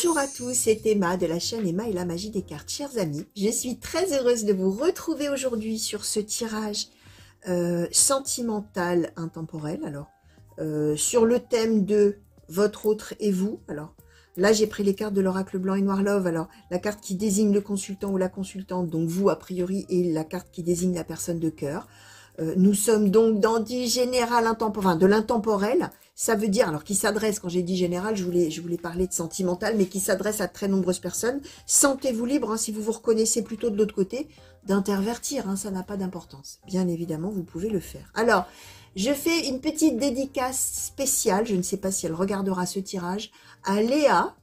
Bonjour à tous, c'est Emma de la chaîne Emma et la magie des cartes. Chers amis, je suis très heureuse de vous retrouver aujourd'hui sur ce tirage sentimental intemporel. Alors, sur le thème de votre autre et vous. Alors, là, j'ai pris les cartes de l'oracle blanc et noir love. Alors, la carte qui désigne le consultant ou la consultante, donc vous a priori, et la carte qui désigne la personne de cœur. Nous sommes donc dans du général intemporel, de l'intemporel. Ça veut dire, alors qui s'adresse, quand j'ai dit général, je voulais parler de sentimental, mais qui s'adresse à très nombreuses personnes. Sentez-vous libre, hein, si vous vous reconnaissez plutôt de l'autre côté, d'intervertir, hein, ça n'a pas d'importance. Bien évidemment, vous pouvez le faire. Alors, je fais une petite dédicace spéciale, je ne sais pas si elle regardera ce tirage, à Léa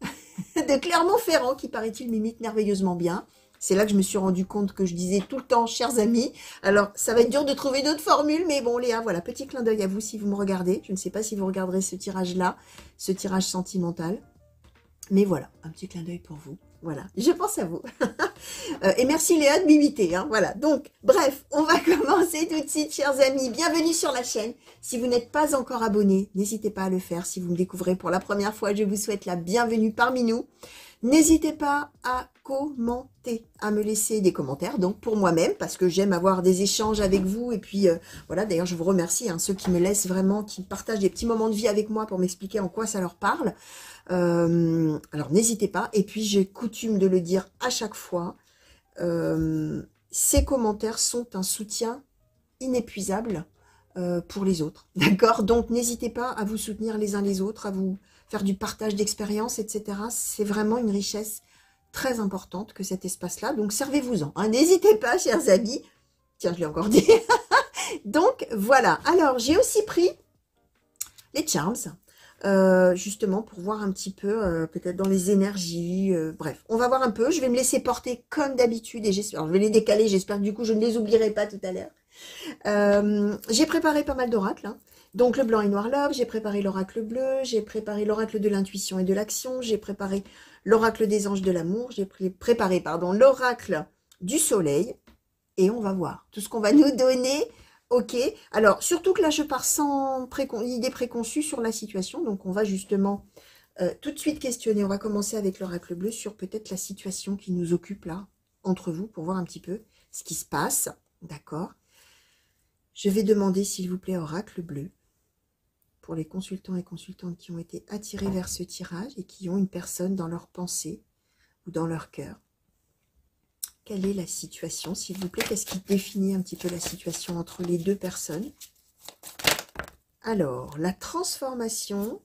de Clermont-Ferrand, qui paraît-il m'imite merveilleusement bien. C'est là que je me suis rendu compte que je disais tout le temps, chers amis. Alors, ça va être dur de trouver d'autres formules, mais bon, Léa, voilà, petit clin d'œil à vous si vous me regardez. Je ne sais pas si vous regarderez ce tirage-là, ce tirage sentimental. Mais voilà, un petit clin d'œil pour vous. Voilà, je pense à vous. Et merci Léa de m'imiter, hein, voilà. Donc, bref, on va commencer tout de suite, chers amis. Bienvenue sur la chaîne. Si vous n'êtes pas encore abonné, n'hésitez pas à le faire. Si vous me découvrez pour la première fois, je vous souhaite la bienvenue parmi nous. N'hésitez pas à commenter, à me laisser des commentaires, donc pour moi-même, parce que j'aime avoir des échanges avec vous. Et puis, voilà, d'ailleurs, je vous remercie, hein, ceux qui me laissent vraiment, qui partagent des petits moments de vie avec moi pour m'expliquer en quoi ça leur parle. Alors, n'hésitez pas. Et puis, j'ai coutume de le dire à chaque fois, ces commentaires sont un soutien inépuisable pour les autres. D'accord? Donc, n'hésitez pas à vous soutenir les uns les autres, à vous faire du partage d'expérience, etc. C'est vraiment une richesse très importante que cet espace-là. Donc, servez-vous-en. Hein. N'hésitez pas, chers amis. Tiens, je l'ai encore dit. Donc, voilà. Alors, j'ai aussi pris les Charms, justement, pour voir un petit peu, peut-être dans les énergies. Bref, on va voir un peu. Je vais me laisser porter comme d'habitude. Et j'espère, je vais les décaler. J'espère que du coup, je ne les oublierai pas tout à l'heure. J'ai préparé pas mal d'oracles, hein. Donc, le blanc et noir love, j'ai préparé l'oracle bleu, j'ai préparé l'oracle de l'intuition et de l'action, j'ai préparé l'oracle des anges de l'amour, j'ai préparé, pardon, l'oracle du soleil, et on va voir tout ce qu'on va nous donner, ok. Alors, surtout que là, je pars sans idée préconçue sur la situation, donc on va justement tout de suite questionner, on va commencer avec l'oracle bleu sur peut-être la situation qui nous occupe là, entre vous, pour voir un petit peu ce qui se passe, d'accord. Je vais demander, s'il vous plaît, oracle bleu, pour les consultants et consultantes qui ont été attirés vers ce tirage et qui ont une personne dans leur pensée ou dans leur cœur. Quelle est la situation, s'il vous plaît? Qu'est-ce qui définit un petit peu la situation entre les deux personnes? Alors, la transformation.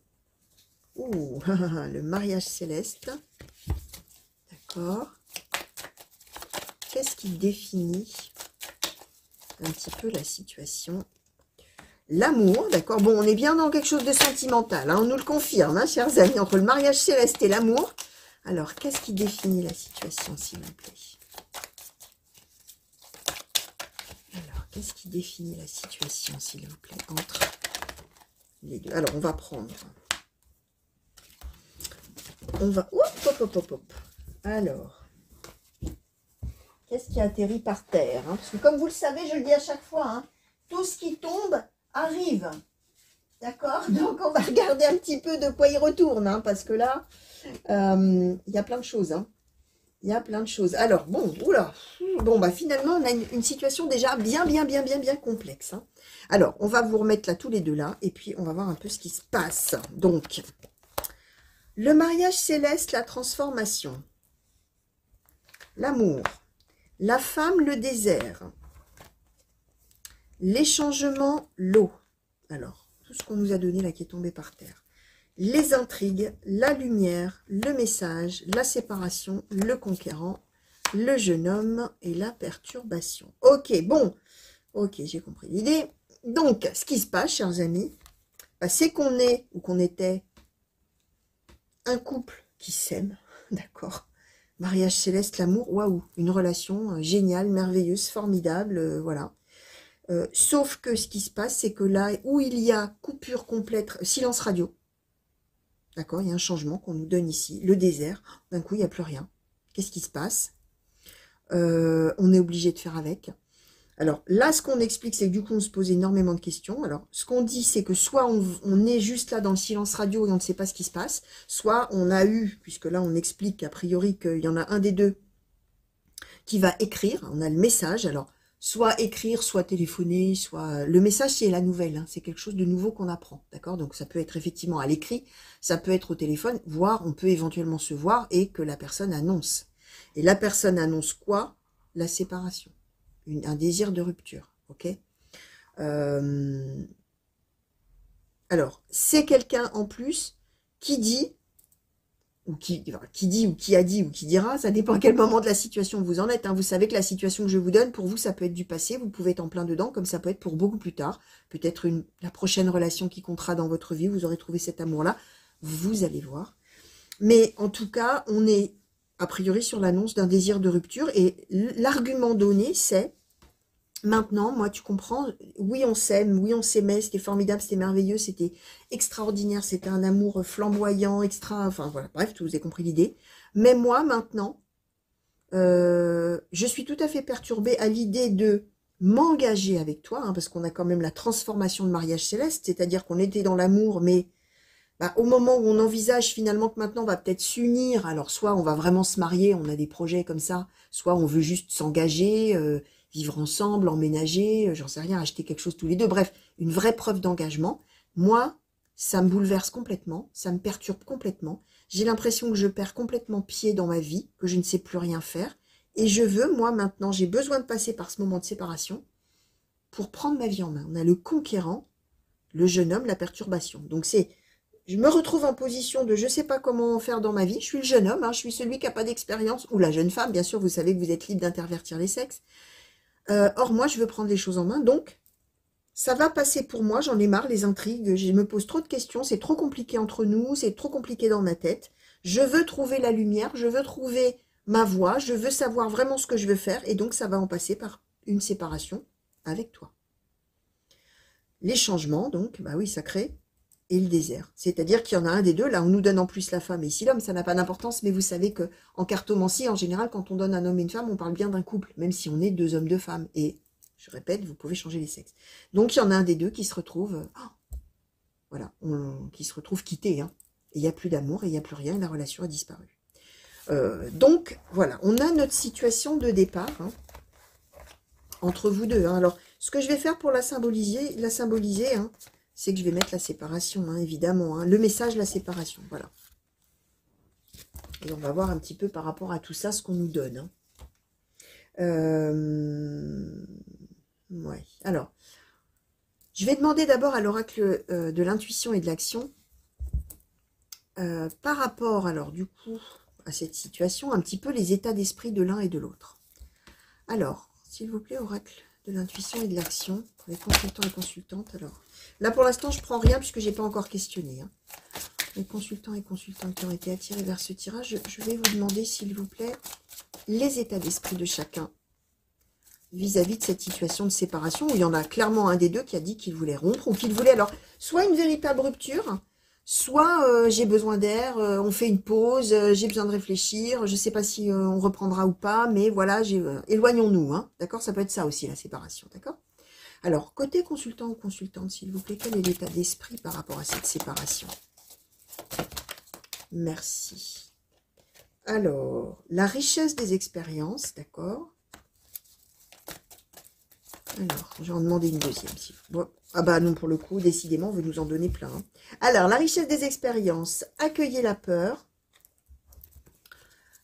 Ouh, le mariage céleste. D'accord. Qu'est-ce qui définit un petit peu la situation? L'amour, d'accord. Bon, on est bien dans quelque chose de sentimental, hein, on nous le confirme, hein, chers amis, entre le mariage céleste et l'amour. Alors, qu'est-ce qui définit la situation, s'il vous plaît? Alors, qu'est-ce qui définit la situation, s'il vous plaît, entre les deux? Alors, on va prendre. On va... Hop, hop, hop, hop. Alors, qu'est-ce qui atterrit par terre, hein? Parce que comme vous le savez, je le dis à chaque fois, hein, tout ce qui tombe arrive, d'accord? Donc on va regarder un petit peu de quoi il retourne, hein, parce que là, il y a plein de choses, hein. Il y a plein de choses. Alors, bon, oula, bon, bah finalement, on a une situation déjà bien complexe, hein. Alors, on va vous remettre là, tous les deux là, et puis on va voir un peu ce qui se passe. Donc, le mariage céleste, la transformation, l'amour, la femme, le désert, les changements, l'eau. Alors, tout ce qu'on nous a donné là qui est tombé par terre. Les intrigues, la lumière, le message, la séparation, le conquérant, le jeune homme et la perturbation. Ok, bon. Ok, j'ai compris l'idée. Donc, ce qui se passe, chers amis, bah, c'est qu'on est, ou qu'on était, un couple qui s'aime, d'accord. Mariage céleste, l'amour, waouh, une relation géniale, merveilleuse, formidable, voilà. Sauf que ce qui se passe, c'est que là où il y a coupure complète, silence radio, d'accord, il y a un changement qu'on nous donne ici, le désert, d'un coup il n'y a plus rien. Qu'est-ce qui se passe? On est obligé de faire avec. Alors là, ce qu'on explique, c'est que du coup, on se pose énormément de questions. Alors, ce qu'on dit, c'est que soit on est juste là dans le silence radio et on ne sait pas ce qui se passe, soit on a eu, puisque là, on explique a priori qu'il y en a un des deux qui va écrire, on a le message, alors, soit écrire, soit téléphoner, soit... Le message, c'est la nouvelle, hein, c'est quelque chose de nouveau qu'on apprend, d'accord? Donc, ça peut être effectivement à l'écrit, ça peut être au téléphone, voire on peut éventuellement se voir et que la personne annonce. Et la personne annonce quoi? La séparation. Un désir de rupture, ok? Alors, c'est quelqu'un en plus qui dit, ou qui a dit, ou qui dira, ça dépend à quel moment de la situation vous en êtes, hein. Vous savez que la situation que je vous donne, pour vous, ça peut être du passé, vous pouvez être en plein dedans, comme ça peut être pour beaucoup plus tard, peut-être la prochaine relation qui comptera dans votre vie, vous aurez trouvé cet amour-là, vous allez voir. Mais en tout cas, on est a priori sur l'annonce d'un désir de rupture, et l'argument donné, c'est maintenant, moi, tu comprends, oui, on s'aime, oui, on s'aimait, c'était formidable, c'était merveilleux, c'était extraordinaire, c'était un amour flamboyant, enfin voilà, bref, vous avez compris l'idée. Mais moi, maintenant, je suis tout à fait perturbée à l'idée de m'engager avec toi, hein, parce qu'on a quand même la transformation de mariage céleste, c'est-à-dire qu'on était dans l'amour, mais bah, au moment où on envisage finalement que maintenant on va peut-être s'unir, alors soit on va vraiment se marier, on a des projets comme ça, soit on veut juste s'engager, vivre ensemble, emménager, j'en sais rien, acheter quelque chose tous les deux, bref, une vraie preuve d'engagement. Moi, ça me bouleverse complètement, ça me perturbe complètement, j'ai l'impression que je perds complètement pied dans ma vie, que je ne sais plus rien faire, et je veux, moi maintenant, j'ai besoin de passer par ce moment de séparation pour prendre ma vie en main. On a le conquérant, le jeune homme, la perturbation. Donc je me retrouve en position de je ne sais pas comment faire dans ma vie. Je suis le jeune homme, hein, je suis celui qui n'a pas d'expérience, ou la jeune femme, bien sûr, vous savez que vous êtes libre d'intervertir les sexes. Or, moi, je veux prendre les choses en main, donc ça va passer pour moi, j'en ai marre, les intrigues, je me pose trop de questions, c'est trop compliqué entre nous, c'est trop compliqué dans ma tête. Je veux trouver la lumière, je veux trouver ma voie, je veux savoir vraiment ce que je veux faire, et donc ça va en passer par une séparation avec toi. Les changements, donc, bah oui, ça crée et le désert. C'est-à-dire qu'il y en a un des deux, là on nous donne en plus la femme et ici l'homme, ça n'a pas d'importance, mais vous savez que en cartomancie, en général, quand on donne un homme et une femme, on parle bien d'un couple, même si on est deux hommes, deux femmes. Et, je répète, vous pouvez changer les sexes. Donc il y en a un des deux qui se retrouve, voilà, qui se retrouve quitté, hein. Et il n'y a plus d'amour, et il n'y a plus rien, et la relation a disparu. Donc, voilà, on a notre situation de départ, hein, entre vous deux, hein. Alors, ce que je vais faire pour la symboliser, hein, c'est que je vais mettre la séparation, hein, évidemment. Hein, le message, la séparation, voilà. Et on va voir un petit peu par rapport à tout ça, ce qu'on nous donne. Hein. Ouais. Alors, je vais demander d'abord à l'oracle de l'intuition et de l'action, par rapport, alors, du coup, à cette situation, un petit peu les états d'esprit de l'un et de l'autre. Alors, s'il vous plaît, oracle de l'intuition et de l'action, pour les consultants et consultantes, alors... Là, pour l'instant, je ne prends rien puisque je n'ai pas encore questionné. Hein. Les consultants et consultantes qui ont été attirés vers ce tirage, je vais vous demander, s'il vous plaît, les états d'esprit de chacun vis-à-vis de cette situation de séparation, où il y en a clairement un des deux qui a dit qu'il voulait rompre, ou qu'il voulait, alors, soit une véritable rupture, soit j'ai besoin d'air, on fait une pause, j'ai besoin de réfléchir, je ne sais pas si on reprendra ou pas, mais voilà, éloignons-nous, hein, d'accord? Ça peut être ça aussi, la séparation, d'accord? Alors, côté consultant ou consultante, s'il vous plaît, quel est l'état d'esprit par rapport à cette séparation? Merci. Alors, la richesse des expériences, d'accord? Alors, je vais en demander une deuxième. Bon, ah bah non, pour le coup, décidément, on veut nous en donner plein. Hein. Alors, la richesse des expériences, accueillez la peur,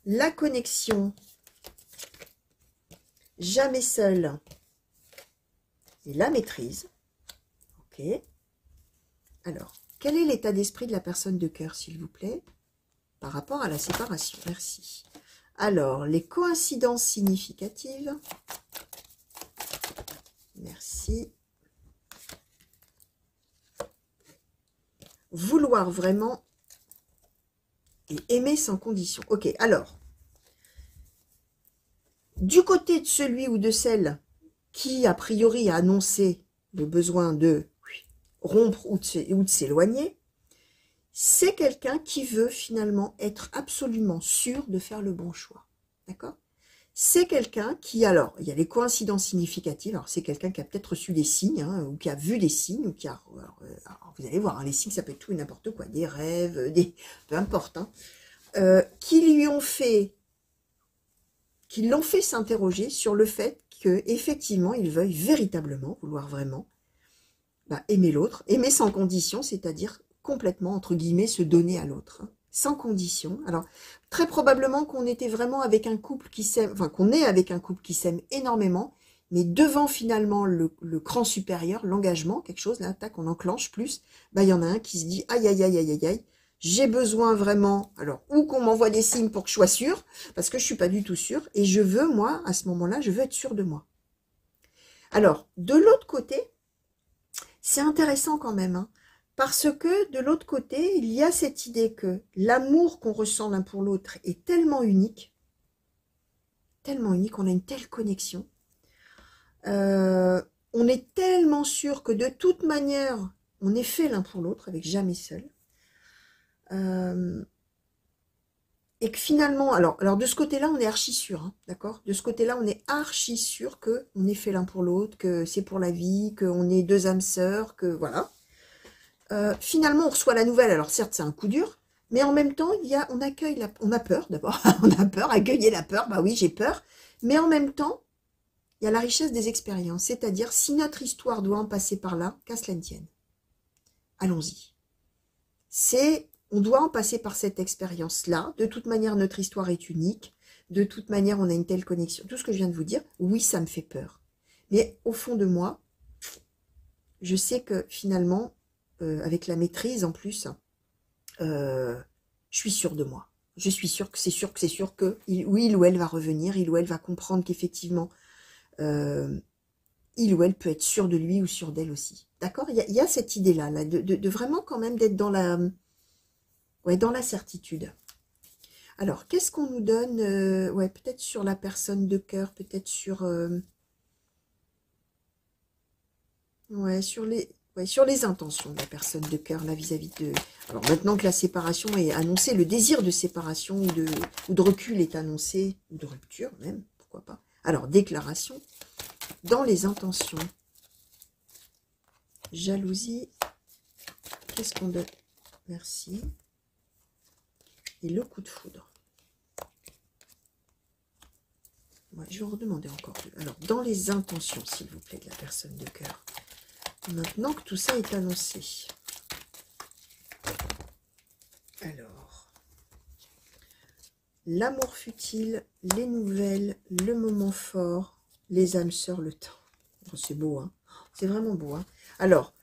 la connexion, jamais seul, et la maîtrise. Ok. Alors, quel est l'état d'esprit de la personne de cœur, s'il vous plaît, par rapport à la séparation? Merci. Alors, les coïncidences significatives. Merci. Vouloir vraiment et aimer sans condition. Ok, alors, du côté de celui ou de celle qui, a priori, a annoncé le besoin de rompre ou de s'éloigner, c'est quelqu'un qui veut finalement être absolument sûr de faire le bon choix. D'accord? C'est quelqu'un qui, alors, il y a les coïncidences significatives, alors c'est quelqu'un qui a peut-être reçu des signes, hein, ou qui a vu des signes, ou qui a, alors, vous allez voir, hein, les signes ça peut être tout et n'importe quoi, des rêves, peu importe, hein, qui l'ont fait s'interroger sur le fait que effectivement il veuille véritablement, vouloir vraiment, aimer l'autre, aimer sans condition, c'est-à-dire complètement, entre guillemets, se donner à l'autre, hein, sans condition. Alors, très probablement qu'on était vraiment avec un couple qui s'aime, enfin, qu'on est avec un couple qui s'aime énormément, mais devant finalement le cran supérieur, l'engagement, quelque chose, là, tac, on enclenche plus, il y en a un qui se dit, aïe, aïe, aïe, aïe, aïe, aïe, j'ai besoin vraiment, alors, ou qu'on m'envoie des signes pour que je sois sûre, parce que je suis pas du tout sûre, et je veux, moi, à ce moment-là, je veux être sûre de moi. Alors, de l'autre côté, c'est intéressant quand même, hein, parce que de l'autre côté, il y a cette idée que l'amour qu'on ressent l'un pour l'autre est tellement unique, on a une telle connexion, on est tellement sûr que de toute manière, on est fait l'un pour l'autre, avec jamais seul, et que finalement, alors de ce côté-là, on est archi sûr, hein, d'accord? De ce côté-là, on est archi sûr que on est fait l'un pour l'autre, que c'est pour la vie, qu'on est deux âmes sœurs, que voilà. Finalement, on reçoit la nouvelle. Alors certes, c'est un coup dur, mais en même temps, on accueille on a peur d'abord. On a peur, accueillir la peur. Bah oui, j'ai peur. Mais en même temps, il y a la richesse des expériences. C'est-à-dire, si notre histoire doit en passer par là, qu'à cela ne tienne. Allons-y. On doit en passer par cette expérience-là. De toute manière, notre histoire est unique. De toute manière, on a une telle connexion. Tout ce que je viens de vous dire, oui, ça me fait peur. Mais au fond de moi, je sais que finalement, avec la maîtrise en plus, je suis sûre de moi. Je suis sûre que c'est sûr que c'est sûr que oui, il ou elle va revenir, il ou elle va comprendre qu'effectivement, il ou elle peut être sûr de lui ou sûr d'elle aussi. D'accord? Il y a cette idée-là, là, de vraiment quand même d'être dans la certitude. Alors, qu'est-ce qu'on nous donne? Peut-être sur la personne de cœur, peut-être sur... sur les intentions de la personne de cœur, là, vis-à-vis de... Alors, maintenant que la séparation est annoncée, le désir de séparation ou de recul est annoncé, ou de rupture même, pourquoi pas. Alors, déclaration, dans les intentions. Jalousie, qu'est-ce qu'on donne? Merci. Et le coup de foudre. Ouais, je vais redemander encore. Alors, dans les intentions, s'il vous plaît, de la personne de cœur. Maintenant que tout ça est annoncé. Alors, l'amour futile, les nouvelles, le moment fort, les âmes sœurs, le temps. Oh, c'est beau, hein? C'est vraiment beau, hein? Alors,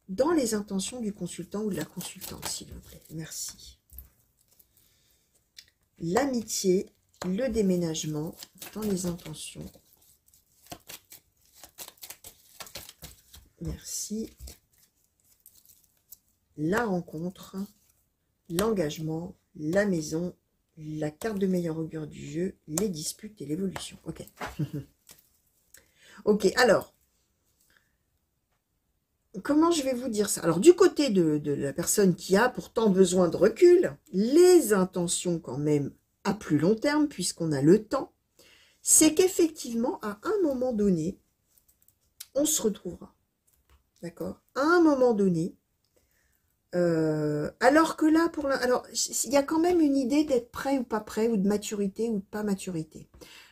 dans les intentions du consultant ou de la consultante, s'il vous plaît. Merci. L'amitié, le déménagement, dans les intentions. Merci. La rencontre, l'engagement, la maison, la carte de meilleur augure du jeu, les disputes et l'évolution. Ok. Ok, alors, comment je vais vous dire ça? Alors, du côté de la personne qui a pourtant besoin de recul, les intentions quand même à plus long terme, puisqu'on a le temps, c'est qu'effectivement, à un moment donné, on se retrouvera. D'accord? À un moment donné, alors que là, alors, il y a quand même une idée d'être prêt ou pas prêt, ou de maturité ou de pas maturité.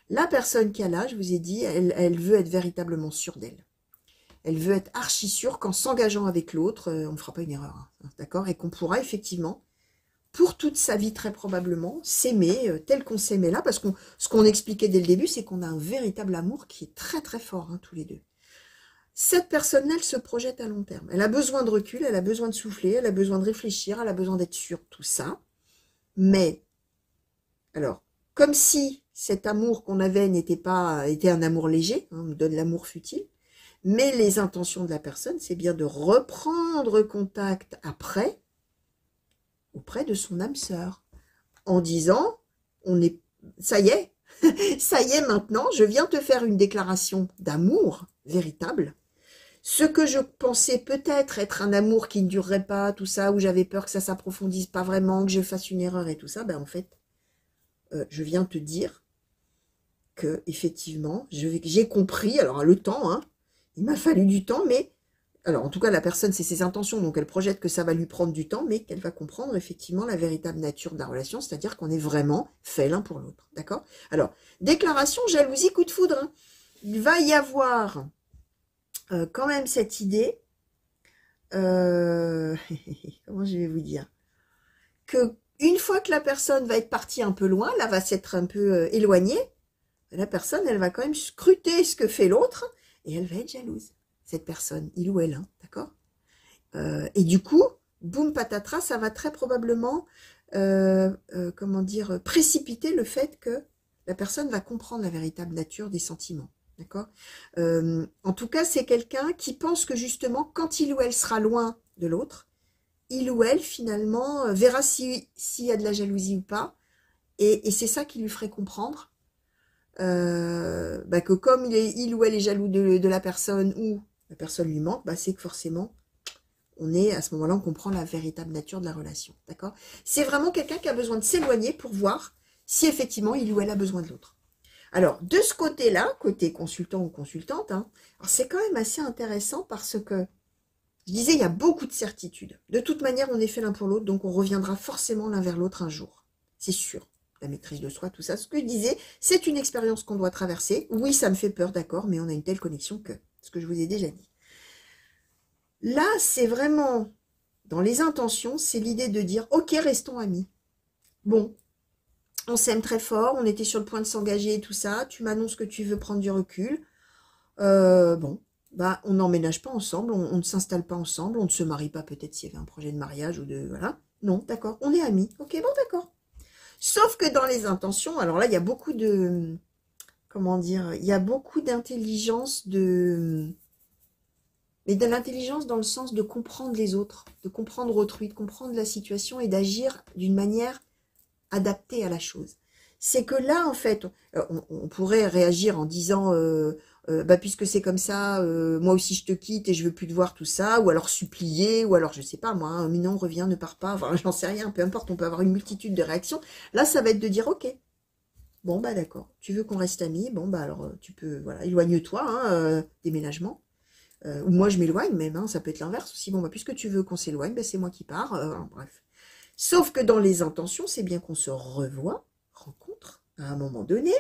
La personne qui a là, je vous ai dit, elle veut être véritablement sûre d'elle. Elle veut être archi sûre qu'en s'engageant avec l'autre, on ne fera pas une erreur. Hein, d'accord? Et qu'on pourra effectivement, pour toute sa vie très probablement, s'aimer tel qu'on s'aimait là. Parce que ce qu'on expliquait dès le début, c'est qu'on a un véritable amour qui est très très fort, hein, tous les deux. Cette personne-là, elle se projette à long terme. Elle a besoin de recul, elle a besoin de souffler, elle a besoin de réfléchir, elle a besoin d'être sûre de tout ça. Mais, alors, comme si cet amour qu'on avait était un amour léger, hein, on nous donne l'amour futile, mais les intentions de la personne, c'est bien de reprendre contact après, auprès de son âme sœur, en disant, ça y est, ça y est maintenant, je viens te faire une déclaration d'amour véritable. Ce que je pensais peut-être être un amour qui ne durerait pas, tout ça, où j'avais peur que ça s'approfondisse pas vraiment, que je fasse une erreur et tout ça, ben en fait, je viens te dire que, effectivement, j'ai compris, alors le temps, hein, il m'a fallu du temps, mais, alors en tout cas, la personne, c'est ses intentions, donc elle projette que ça va lui prendre du temps, mais qu'elle va comprendre, effectivement, la véritable nature de la relation, c'est-à-dire qu'on est vraiment fait l'un pour l'autre, d'accord? Alors, déclaration, jalousie, coup de foudre, hein. Il va y avoir quand même cette idée, comment je vais vous dire, que une fois que la personne va être partie un peu loin, là va s'être un peu éloignée, la personne, elle va quand même scruter ce que fait l'autre et elle va être jalouse, cette personne, il ou elle, hein, d'accord? Et du coup, boum patatras, ça va très probablement, comment dire, précipiter le fait que la personne va comprendre la véritable nature des sentiments, d'accord? En tout cas, c'est quelqu'un qui pense que justement, quand il ou elle sera loin de l'autre, il ou elle, finalement, verra s'il y a de la jalousie ou pas, et c'est ça qui lui ferait comprendre que comme il ou elle est jaloux de la personne ou la personne lui manque, c'est que forcément, on est à ce moment-là, on comprend la véritable nature de la relation, d'accord? C'est vraiment quelqu'un qui a besoin de s'éloigner pour voir si effectivement il ou elle a besoin de l'autre. Alors, de ce côté-là, côté consultant ou consultante, hein, c'est quand même assez intéressant parce que, je disais, il y a beaucoup de certitudes. De toute manière, on est fait l'un pour l'autre, donc on reviendra forcément l'un vers l'autre un jour. C'est sûr. La maîtrise de soi, tout ça. Ce que je disais, c'est une expérience qu'on doit traverser. Oui, ça me fait peur, d'accord, mais on a une telle connexion que, ce que je vous ai déjà dit. Là, c'est vraiment, dans les intentions, c'est l'idée de dire, ok, restons amis. Bon, on s'aime très fort, on était sur le point de s'engager et tout ça, tu m'annonces que tu veux prendre du recul. Bon, on n'emménage pas ensemble, on ne s'installe pas ensemble, on ne se marie pas peut-être s'il y avait un projet de mariage ou de, voilà. Non, d'accord, on est amis. Ok, bon, d'accord. Sauf que dans les intentions, alors là, il y a beaucoup de, comment dire, il y a beaucoup d'intelligence, mais de l'intelligence dans le sens de comprendre les autres, de comprendre autrui, de comprendre la situation et d'agir d'une manière adaptée à la chose. C'est que là, en fait, on pourrait réagir en disant, puisque c'est comme ça, moi aussi je te quitte et je veux plus te voir, tout ça, ou alors supplier, ou alors je sais pas moi, mais non, reviens, ne pars pas, enfin j'en sais rien, peu importe, on peut avoir une multitude de réactions. Là, ça va être de dire, ok, bon d'accord, tu veux qu'on reste amis, bon alors tu peux, voilà, éloigne-toi, hein, déménagement. Ou moi je m'éloigne même, hein, ça peut être l'inverse aussi, bon puisque tu veux qu'on s'éloigne, c'est moi qui pars, bref. Sauf que dans les intentions, c'est bien qu'on se revoit, rencontre à un moment donné,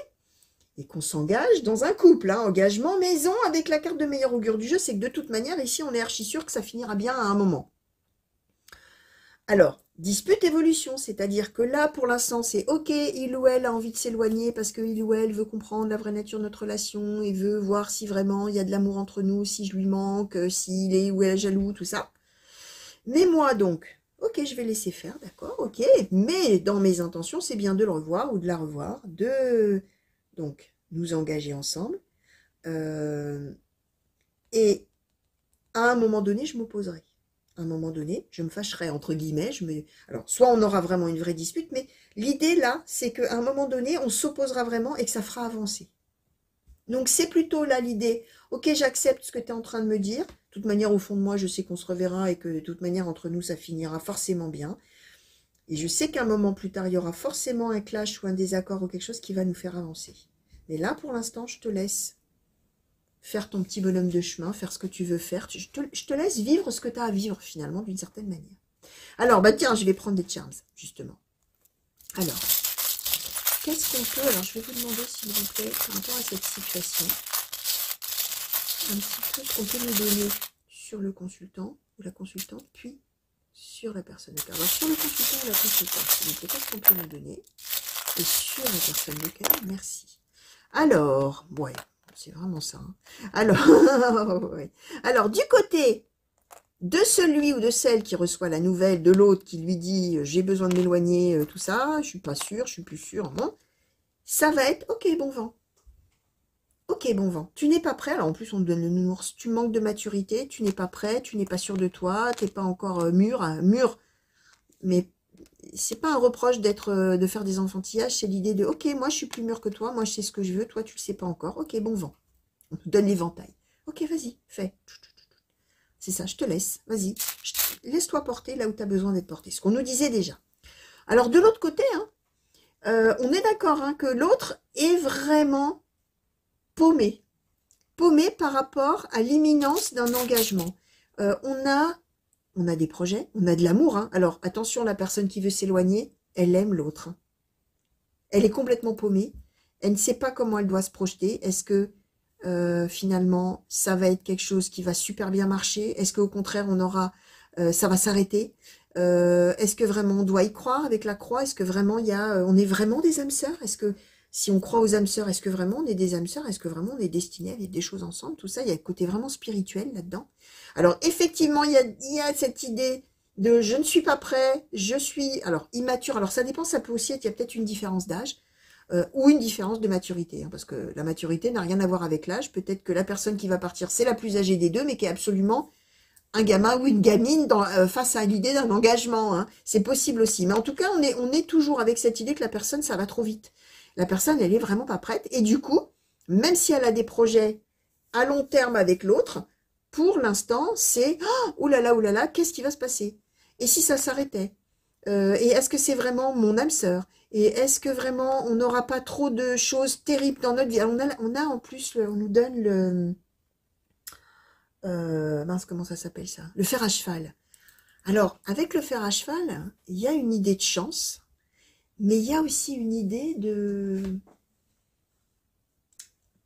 et qu'on s'engage dans un couple, hein, engagement maison avec la carte de meilleur augure du jeu, c'est que de toute manière, ici, on est archi sûr que ça finira bien à un moment. Alors, dispute évolution, c'est-à-dire que là, pour l'instant, c'est ok, il ou elle a envie de s'éloigner parce que il ou elle veut comprendre la vraie nature de notre relation et veut voir si vraiment il y a de l'amour entre nous, si je lui manque, s'il est ou elle est jaloux, tout ça. Mais moi, donc, ok, je vais laisser faire, d'accord, ok, mais dans mes intentions, c'est bien de le revoir ou de la revoir, de donc nous engager ensemble, et à un moment donné, je m'opposerai. À un moment donné, je me fâcherai, entre guillemets, alors, soit on aura vraiment une vraie dispute, mais l'idée, là, c'est qu'à un moment donné, on s'opposera vraiment et que ça fera avancer. Donc, c'est plutôt là l'idée, ok, j'accepte ce que tu es en train de me dire, de toute manière, au fond de moi, je sais qu'on se reverra et que de toute manière, entre nous, ça finira forcément bien. Et je sais qu'à un moment plus tard, il y aura forcément un clash ou un désaccord ou quelque chose qui va nous faire avancer. Mais là, pour l'instant, je te laisse faire ton petit bonhomme de chemin, faire ce que tu veux faire. Je te laisse vivre ce que tu as à vivre, finalement, d'une certaine manière. Alors, tiens, je vais prendre des charms, justement. Alors, qu'est-ce qu'on peut... Alors, je vais vous demander, s'il vous plaît, par rapport à cette situation, un petit peu ce qu'on peut nous donner sur le consultant ou la consultante, puis sur la personne de cœur. Alors, sur le consultant ou la consultante, s'il vous plaît, qu'est-ce qu'on peut nous donner? Et sur la personne de cœur, merci. Alors, ouais, c'est vraiment ça. Hein. Alors, ouais. Alors, du côté de celui ou de celle qui reçoit la nouvelle, de l'autre qui lui dit « j'ai besoin de m'éloigner, tout ça, je suis pas sûre, je suis plus sûre. » Bon, ça va être « ok, bon vent. Ok, bon vent. Tu n'es pas prêt. » Alors, en plus, on te donne le nounours. Tu manques de maturité, tu n'es pas prêt, tu n'es pas sûr de toi, tu n'es pas encore mûr, mais c'est pas un reproche de faire des enfantillages, c'est l'idée de « ok, moi, je suis plus mûr que toi, moi, je sais ce que je veux, toi, tu le sais pas encore. Ok, bon vent. » On te donne l'éventail. Ok, vas-y, fais. C'est ça, je te laisse. Vas-y, laisse-toi porter là où tu as besoin d'être porté. Ce qu'on nous disait déjà. Alors, de l'autre côté, hein, on est d'accord hein, que l'autre est vraiment paumé. Paumé par rapport à l'imminence d'un engagement. On a des projets, on a de l'amour. Hein. Alors, attention, la personne qui veut s'éloigner, elle aime l'autre. Elle est complètement paumée. Elle ne sait pas comment elle doit se projeter. Est-ce que, finalement, ça va être quelque chose qui va super bien marcher? Est-ce qu'au contraire, ça va s'arrêter? Est-ce que vraiment on doit y croire avec la croix? Est-ce que vraiment on est vraiment des âmes sœurs? Est-ce que si on croit aux âmes sœurs, est-ce que vraiment on est des âmes sœurs? Est-ce que vraiment on est destinés à vivre des choses ensemble? Tout ça, il y a le côté vraiment spirituel là-dedans. Alors effectivement, il y a cette idée de je ne suis pas prêt, je suis alors immature. Alors ça dépend, ça peut aussi être, il y a peut-être une différence d'âge ou une différence de maturité, hein, parce que la maturité n'a rien à voir avec l'âge. Peut-être que la personne qui va partir, c'est la plus âgée des deux, mais qui est absolument un gamin ou une gamine face à l'idée d'un engagement. Hein. C'est possible aussi. Mais en tout cas, on est toujours avec cette idée que la personne, ça va trop vite. La personne, elle est vraiment pas prête. Et du coup, même si elle a des projets à long terme avec l'autre, pour l'instant, c'est « oh là là, qu'est-ce qui va se passer? Et si ça s'arrêtait? Et est-ce que c'est vraiment mon âme sœur? Et est-ce que vraiment, on n'aura pas trop de choses terribles dans notre vie? » On a en plus, on nous donne le... mince, comment ça s'appelle ça? Le fer à cheval. Alors, avec le fer à cheval, il y a une idée de chance, mais il y a aussi une idée de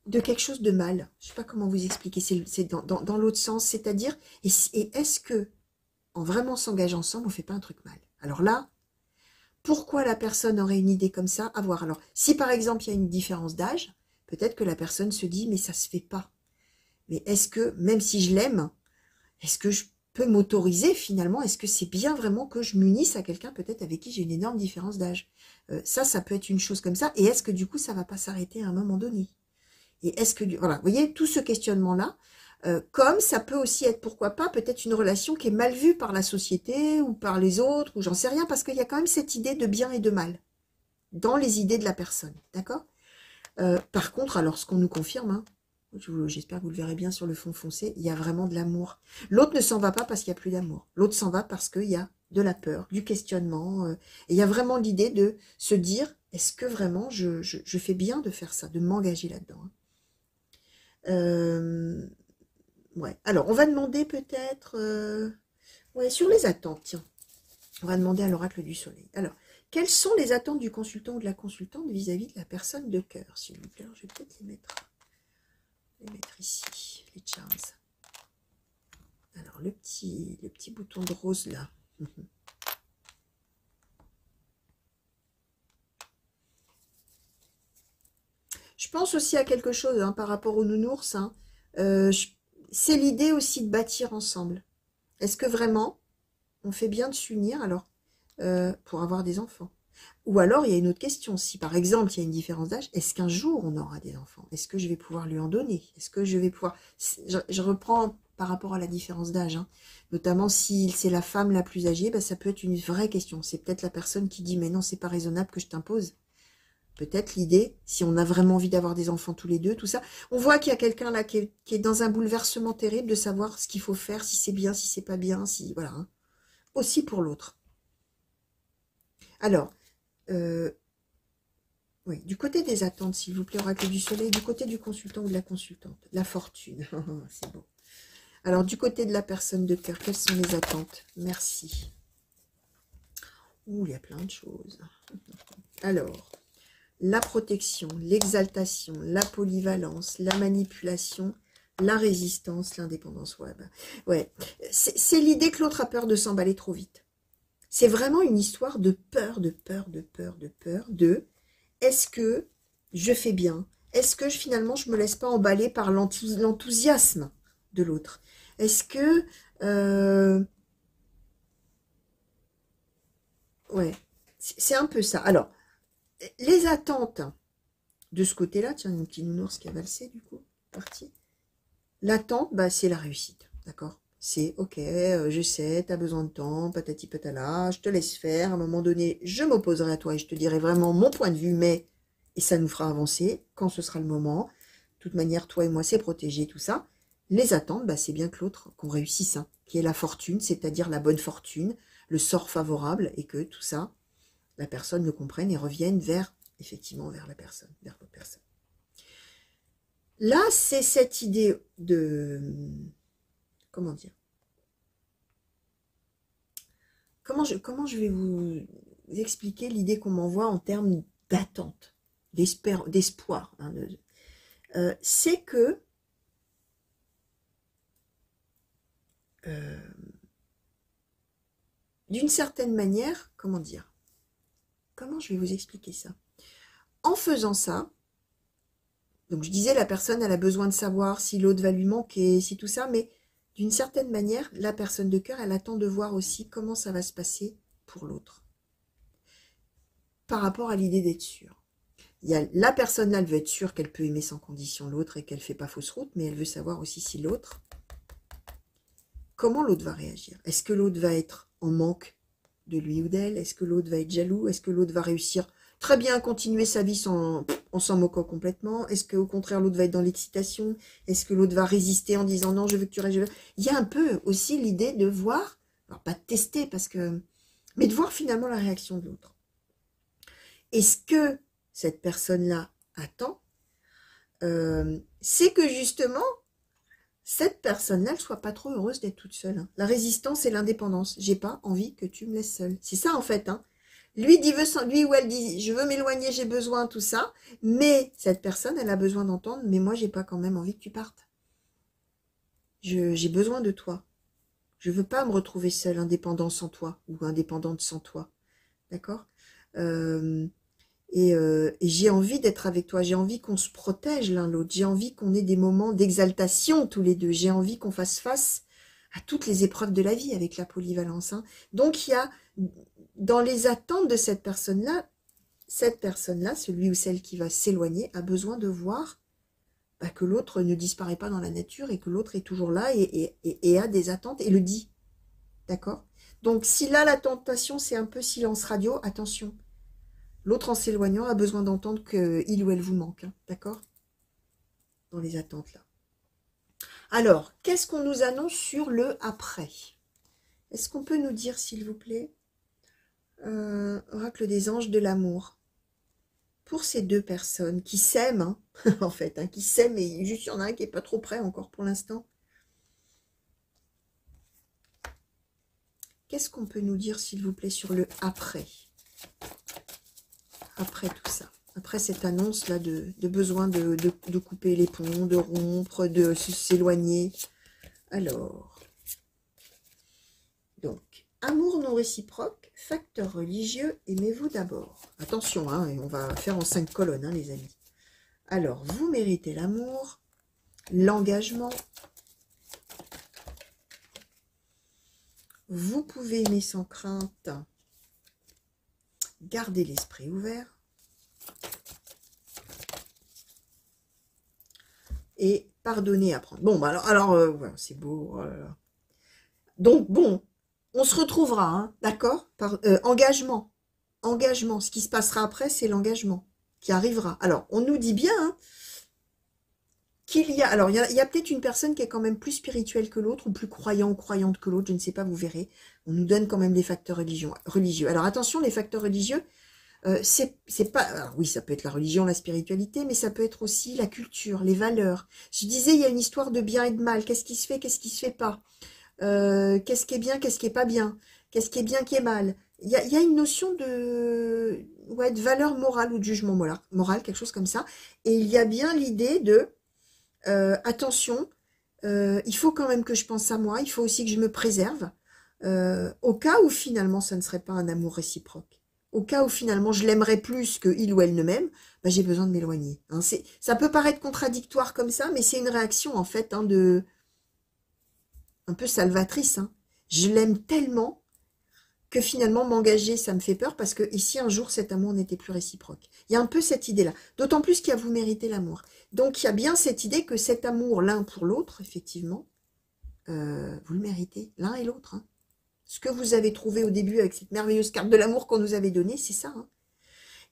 quelque chose de mal. Je ne sais pas comment vous expliquer, c'est dans l'autre sens, c'est-à-dire, et est-ce que, en vraiment s'engageant ensemble, on ne fait pas un truc mal? Alors là, pourquoi la personne aurait une idée comme ça? À voir. Alors, si par exemple, il y a une différence d'âge, peut-être que la personne se dit, mais ça se fait pas. Mais est-ce que, même si je l'aime, est-ce que je peux m'autoriser finalement? Est-ce que c'est bien vraiment que je m'unisse à quelqu'un peut-être avec qui j'ai une énorme différence d'âge? Ça peut être une chose comme ça. Et est-ce que du coup, ça va pas s'arrêter à un moment donné? Et est-ce que, voilà, vous voyez, tout ce questionnement-là, comme ça peut aussi être, pourquoi pas, peut-être une relation qui est mal vue par la société ou par les autres, ou j'en sais rien, parce qu'il y a quand même cette idée de bien et de mal dans les idées de la personne, d'accord? Par contre, alors, ce qu'on nous confirme, hein, j'espère que vous le verrez bien sur le fond foncé, il y a vraiment de l'amour. L'autre ne s'en va pas parce qu'il n'y a plus d'amour. L'autre s'en va parce qu'il y a de la peur, du questionnement. Et il y a vraiment l'idée de se dire, est-ce que vraiment je fais bien de faire ça, de m'engager là-dedans, hein. Ouais. Alors, on va demander peut-être... ouais, sur les attentes, tiens. On va demander à l'oracle du soleil. Alors, quelles sont les attentes du consultant ou de la consultante vis-à-vis de la personne de cœur, s'il vous plaît? Alors, je vais peut-être les mettre ici, les charms. Alors, le petit bouton de rose, là. Je pense aussi à quelque chose hein, par rapport aux nounours. Hein. C'est l'idée aussi de bâtir ensemble. Est-ce que vraiment, on fait bien de s'unir alors pour avoir des enfants? Ou alors, il y a une autre question. Si, par exemple, il y a une différence d'âge, est-ce qu'un jour, on aura des enfants? Est-ce que je vais pouvoir lui en donner? Est-ce que je vais pouvoir... Je reprends par rapport à la différence d'âge. Hein. Notamment, si c'est la femme la plus âgée, bah, ça peut être une vraie question. C'est peut-être la personne qui dit, mais non, c'est pas raisonnable que je t'impose. Peut-être l'idée, si on a vraiment envie d'avoir des enfants tous les deux, tout ça. On voit qu'il y a quelqu'un là qui est dans un bouleversement terrible de savoir ce qu'il faut faire, si c'est bien, si c'est pas bien, si... Voilà. Hein. Aussi pour l'autre. Alors... oui, du côté des attentes, s'il vous plaît, oracle du soleil, du côté du consultant ou de la consultante, la fortune, c'est bon. Alors, du côté de la personne de cœur, quelles sont les attentes? Merci. Ouh, il y a plein de choses. Alors, la protection, l'exaltation, la polyvalence, la manipulation, la résistance, l'indépendance web. Ouais, c'est l'idée que l'autre a peur de s'emballer trop vite. C'est vraiment une histoire de peur, de est-ce que je fais bien? Est-ce que finalement je me laisse pas emballer par l'enthousiasme de l'autre? Est-ce que... ouais, c'est un peu ça. Alors, les attentes de ce côté-là, tiens, une petite nounours qui a valsé du coup, parti. L'attente, bah, c'est la réussite, d'accord? C'est, ok, je sais, tu as besoin de temps, patati patala, je te laisse faire, à un moment donné, je m'opposerai à toi et je te dirai vraiment mon point de vue, mais, et ça nous fera avancer quand ce sera le moment. De toute manière, toi et moi, c'est protégé, tout ça. Les attentes, bah, c'est bien que l'autre, qu'on réussisse, hein, qui est la fortune, c'est-à-dire la bonne fortune, le sort favorable, et que tout ça, la personne le comprenne et revienne vers, effectivement, vers la personne, vers l'autre personne. Là, c'est cette idée de... Comment dire? Comment je vais vous expliquer l'idée qu'on m'envoie en termes d'attente, d'espoir, hein, c'est que d'une certaine manière, comment dire? Comment je vais vous expliquer ça? En faisant ça, donc je disais, la personne, elle a besoin de savoir si l'autre va lui manquer, si tout ça, mais d'une certaine manière, la personne de cœur, elle attend de voir aussi comment ça va se passer pour l'autre. Par rapport à l'idée d'être sûre. Il y a, la personne là, elle veut être sûre qu'elle peut aimer sans condition l'autre et qu'elle ne fait pas fausse route, mais elle veut savoir aussi si l'autre, comment l'autre va réagir. Est-ce que l'autre va être en manque de lui ou d'elle? Est-ce que l'autre va être jaloux? Est-ce que l'autre va réussir très bien à continuer sa vie en s'en moquant complètement? Est-ce qu'au contraire, l'autre va être dans l'excitation? Est-ce que l'autre va résister en disant non, je veux que tu restes? Il y a un peu aussi l'idée de voir, alors pas de tester, parce que, mais de voir finalement la réaction de l'autre. Est-ce que cette personne-là attend? C'est que justement, cette personne-là ne soit pas trop heureuse d'être toute seule. Hein. La résistance et l'indépendance. J'ai pas envie que tu me laisses seule. C'est ça en fait. Hein. Lui ou elle dit, je veux m'éloigner, j'ai besoin, tout ça. Mais cette personne, elle a besoin d'entendre, mais moi, j'ai pas quand même envie que tu partes. J'ai besoin de toi. Je veux pas me retrouver seule, indépendante sans toi, ou indépendante sans toi. D'accord et j'ai envie d'être avec toi, j'ai envie qu'on se protège l'un l'autre, j'ai envie qu'on ait des moments d'exaltation tous les deux, j'ai envie qu'on fasse face à toutes les épreuves de la vie avec la polyvalence. Hein. Donc il y a, dans les attentes de cette personne-là, celui ou celle qui va s'éloigner, a besoin de voir que l'autre ne disparaît pas dans la nature et que l'autre est toujours là et a des attentes et le dit. D'accord? Donc si là la tentation c'est un peu silence radio, attention. L'autre, en s'éloignant, a besoin d'entendre qu'il ou elle vous manque. Hein, d'accord? Dans les attentes, là. Alors, qu'est-ce qu'on nous annonce sur le après? Est-ce qu'on peut nous dire, s'il vous plaît, oracle des anges de l'amour, pour ces deux personnes qui s'aiment, hein, en fait, hein, qui s'aiment, et juste il y en a un qui n'est pas trop prêt encore pour l'instant. Qu'est-ce qu'on peut nous dire, s'il vous plaît, sur le après? Après tout ça, après cette annonce-là de besoin de couper les ponts, de rompre, de s'éloigner. Alors, donc, amour non réciproque, facteur religieux, aimez-vous d'abord. Attention, hein, on va faire en 5 colonnes, hein, les amis. Alors, vous méritez l'amour, l'engagement. Vous pouvez aimer sans crainte. Gardez l'esprit ouvert. Et pardonner, apprendre. Bon, bah alors ouais, c'est beau. Oh là là. Donc, bon, on se retrouvera, hein, d'accord? Engagement. Engagement. Ce qui se passera après, c'est l'engagement qui arrivera. Alors, on nous dit bien hein, qu'il y a... Alors, il y a peut-être une personne qui est quand même plus spirituelle que l'autre, ou plus croyant ou croyante que l'autre, je ne sais pas, vous verrez. On nous donne quand même des facteurs religieux. Alors, attention, les facteurs religieux, c'est pas... Alors, oui, ça peut être la religion, la spiritualité, mais ça peut être aussi la culture, les valeurs. Je disais, il y a une histoire de bien et de mal. Qu'est-ce qui se fait, qu'est-ce qui se fait pas? Qu'est-ce qui est bien, qu'est-ce qui est pas bien? Qu'est-ce qui est bien, qui est mal? Il y a une notion de, ouais, de valeur morale ou de jugement moral, quelque chose comme ça. Et il y a bien l'idée de, attention, il faut quand même que je pense à moi, il faut aussi que je me préserve, au cas où finalement ça ne serait pas un amour réciproque. Au cas où finalement je l'aimerais plus que il ou elle ne m'aime, bah, j'ai besoin de m'éloigner. Hein. Ça peut paraître contradictoire comme ça, mais c'est une réaction en fait hein, un peu salvatrice. Hein. Je l'aime tellement que finalement m'engager, ça me fait peur parce que ici un jour cet amour n'était plus réciproque. Il y a un peu cette idée-là. D'autant plus qu'il y a vous méritez l'amour. Donc il y a bien cette idée que cet amour l'un pour l'autre, effectivement, vous le méritez, l'un et l'autre. Hein. Ce que vous avez trouvé au début avec cette merveilleuse carte de l'amour qu'on nous avait donnée, c'est ça. Hein.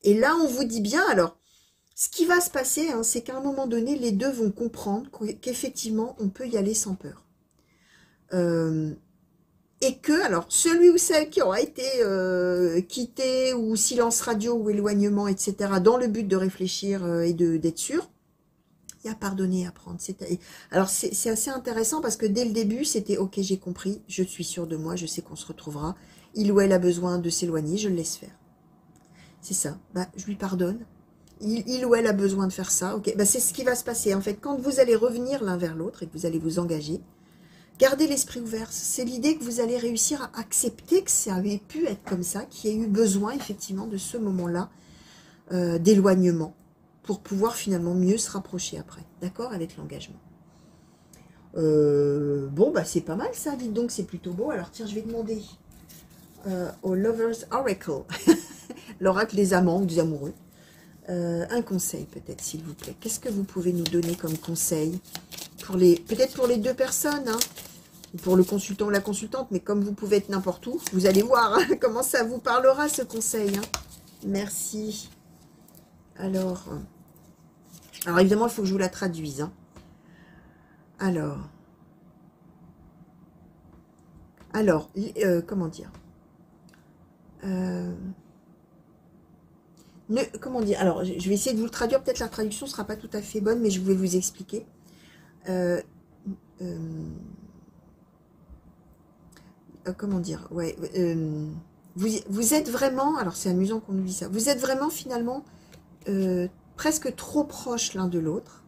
Et là, on vous dit bien, alors, ce qui va se passer, hein, c'est qu'à un moment donné, les deux vont comprendre qu'effectivement, on peut y aller sans peur. Et que, alors, celui ou celle qui aura été quitté, ou silence radio, ou éloignement, etc., dans le but de réfléchir et d'être sûr, Il y a pardonner et apprendre. Alors, c'est assez intéressant parce que dès le début, c'était « Ok, j'ai compris, je suis sûre de moi, je sais qu'on se retrouvera. Il ou elle a besoin de s'éloigner, je le laisse faire. » C'est ça. Bah, je lui pardonne. Il ou elle a besoin de faire ça. Ok, bah, c'est ce qui va se passer. En fait, quand vous allez revenir l'un vers l'autre et que vous allez vous engager, gardez l'esprit ouvert. C'est l'idée que vous allez réussir à accepter que ça avait pu être comme ça, qu'il y ait eu besoin effectivement de ce moment-là d'éloignement pour pouvoir finalement mieux se rapprocher après. D'accord? Avec l'engagement. Bon, bah c'est pas mal ça, dites donc, c'est plutôt beau. Alors tiens, je vais demander au Lover's Oracle, l'oracle des amants ou des amoureux, un conseil peut-être, s'il vous plaît. Qu'est-ce que vous pouvez nous donner comme conseil pour peut-être pour les deux personnes, hein, pour le consultant ou la consultante, mais comme vous pouvez être n'importe où, vous allez voir hein, comment ça vous parlera ce conseil. Hein. Merci. Alors évidemment, il faut que je vous la traduise. Hein. Alors, comment dire comment dire? Alors, je vais essayer de vous le traduire. Peut-être la traduction ne sera pas tout à fait bonne, mais je vais vous expliquer. Comment dire? Ouais. Vous êtes vraiment... Alors, c'est amusant qu'on nous dise ça. Vous êtes vraiment, finalement, presque trop proches l'un de l'autre.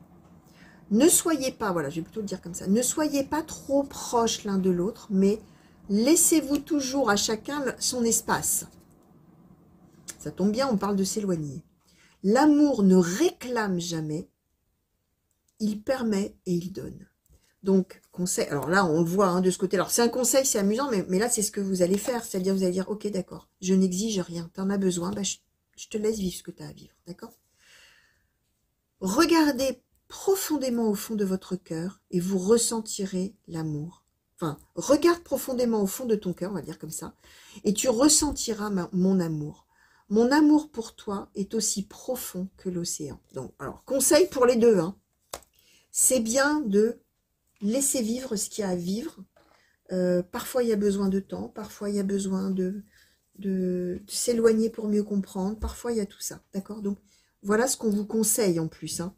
Ne soyez pas... Voilà, je vais plutôt le dire comme ça. Ne soyez pas trop proches l'un de l'autre, mais laissez-vous toujours à chacun son espace. Ça tombe bien, on parle de s'éloigner. L'amour ne réclame jamais, il permet et il donne. Donc, conseil, alors là, on le voit hein, de ce côté. Alors, c'est un conseil, c'est amusant, mais là, c'est ce que vous allez faire. C'est-à-dire, vous allez dire, ok, d'accord, je n'exige rien, tu en as besoin, bah, je te laisse vivre ce que tu as à vivre, d'accord? Regardez profondément au fond de votre cœur et vous ressentirez l'amour. Enfin, regarde profondément au fond de ton cœur, on va dire comme ça, et tu ressentiras mon amour. Mon amour pour toi est aussi profond que l'océan. Donc, alors, conseil pour les deux, hein. C'est bien de laisser vivre ce qu'il y a à vivre. Parfois, il y a besoin de temps. Parfois, il y a besoin de s'éloigner pour mieux comprendre. Parfois, il y a tout ça. D'accord? Donc, voilà ce qu'on vous conseille en plus. Hein.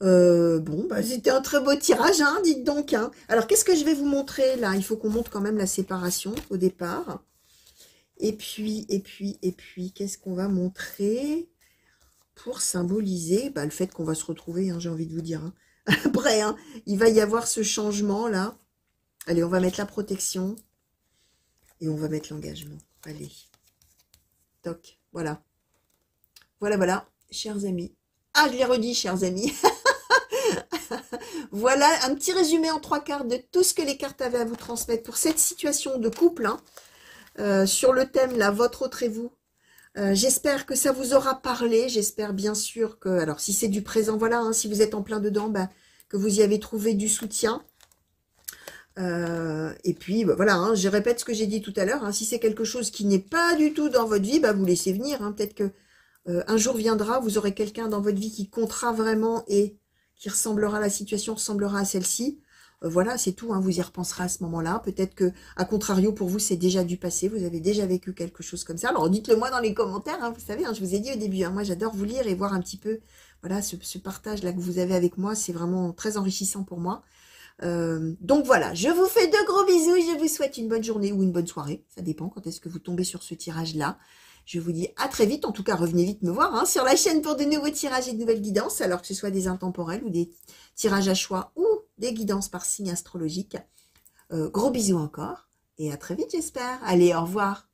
Bon, bah, c'était un très beau tirage, hein, dites donc. Hein. Alors, qu'est-ce que je vais vous montrer là? Il faut qu'on montre quand même la séparation au départ. Et puis, qu'est-ce qu'on va montrer pour symboliser le fait qu'on va se retrouver, hein, j'ai envie de vous dire. Hein. Après, hein, il va y avoir ce changement-là. Allez, on va mettre la protection. Et on va mettre l'engagement. Allez. Toc. Voilà. Voilà, chers amis. Ah, je l'ai redit, chers amis. Voilà un petit résumé en 3/4 de tout ce que les cartes avaient à vous transmettre pour cette situation de couple. Hein, sur le thème, là, votre autre et vous. J'espère que ça vous aura parlé. J'espère bien sûr que... Alors, si c'est du présent, voilà. Hein, si vous êtes en plein dedans, que vous y avez trouvé du soutien. Et puis, voilà. Hein, je répète ce que j'ai dit tout à l'heure. Hein, si c'est quelque chose qui n'est pas du tout dans votre vie, vous laissez venir. Hein, peut-être que un jour viendra, vous aurez quelqu'un dans votre vie qui comptera vraiment et qui ressemblera, la situation ressemblera à celle-ci. Voilà, c'est tout, hein, vous y repenserez à ce moment-là. Peut-être que, à contrario, pour vous, c'est déjà du passé, vous avez déjà vécu quelque chose comme ça. Alors, dites-le moi dans les commentaires, hein, vous savez, hein, je vous ai dit au début, hein, moi j'adore vous lire et voir un petit peu, voilà, ce partage-là que vous avez avec moi, c'est vraiment très enrichissant pour moi. Donc voilà, je vous fais de gros bisous, je vous souhaite une bonne journée ou une bonne soirée, ça dépend quand est-ce que vous tombez sur ce tirage-là. Je vous dis à très vite, en tout cas revenez vite me voir hein, sur la chaîne pour de nouveaux tirages et de nouvelles guidances, alors que ce soit des intemporels ou des tirages à choix ou des guidances par signe astrologique. Gros bisous encore et à très vite j'espère. Allez, au revoir.